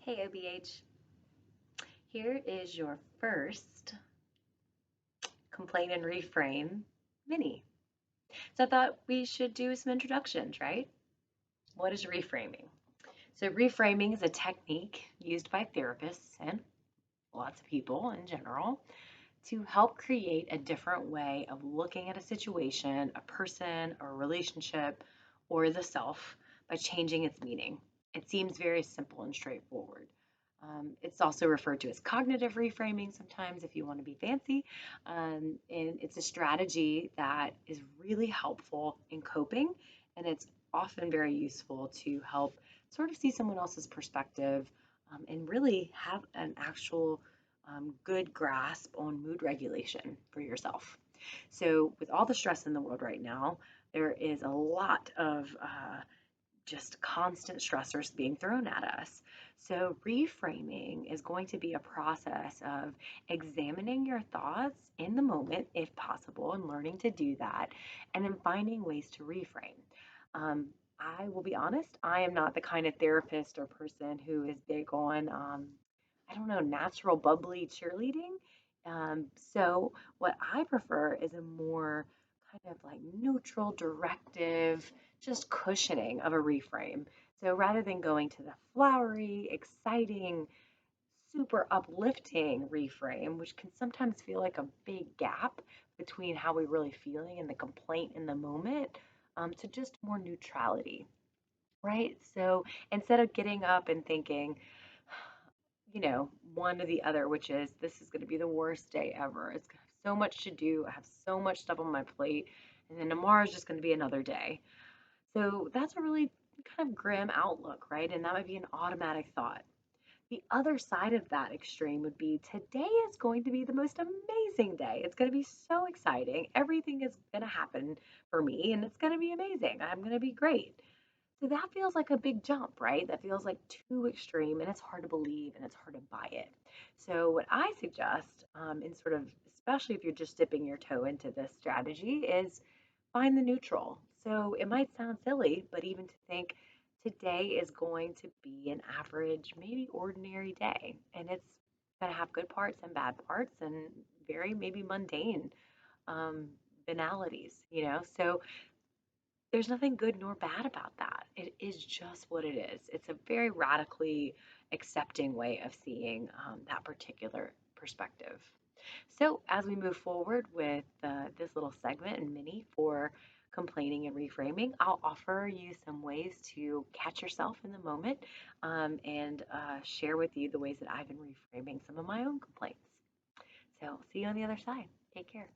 Hey OBH, here is your first Complain and Reframe mini. So I thought we should do some introductions, right? What is reframing? So reframing is a technique used by therapists and lots of people in general to help create a different way of looking at a situation, a person, or a relationship, or the self by changing its meaning. It seems very simple and straightforward. It's also referred to as cognitive reframing sometimes if you want to be fancy. And it's a strategy that is really helpful in coping, and it's often very useful to help sort of see someone else's perspective and really have an actual good grasp on mood regulation for yourself. So, with all the stress in the world right now, there is a lot of just constant stressors being thrown at us. So, reframing is going to be a process of examining your thoughts in the moment, if possible, and learning to do that, and then finding ways to reframe. Um, I will be honest, I am not the kind of therapist or person who is big on, I don't know, natural bubbly cheerleading. So, what I prefer is a more kind of like neutral, directive, just cushioning of a reframe. So rather than going to the flowery, exciting, super uplifting reframe, which can sometimes feel like a big gap between how we're really feeling and the complaint in the moment, to just more neutrality, right? So instead of getting up and thinking, one or the other, which is this is going to be the worst day ever. It's going to have so much to do. I have so much stuff on my plate. And then tomorrow's just going to be another day. So that's a really kind of grim outlook, right? And that would be an automatic thought. The other side of that extreme would be today is going to be the most amazing day. It's going to be so exciting. Everything is going to happen for me and it's going to be amazing. I'm going to be great. So that feels like a big jump, right? That feels like too extreme and it's hard to believe and it's hard to buy it. So, what I suggest, in sort of, especially if you're just dipping your toe into this strategy, is find the neutral. So, it might sound silly, but even to think today is going to be an average, maybe ordinary day, and it's going to have good parts and bad parts and very maybe mundane um, banalities. So, there's nothing good nor bad about that. It is just what it is. It's a very radically accepting way of seeing that particular perspective. So, as we move forward with this little segment and mini for complaining and reframing, I'll offer you some ways to catch yourself in the moment and share with you the ways that I've been reframing some of my own complaints. So, see you on the other side. Take care.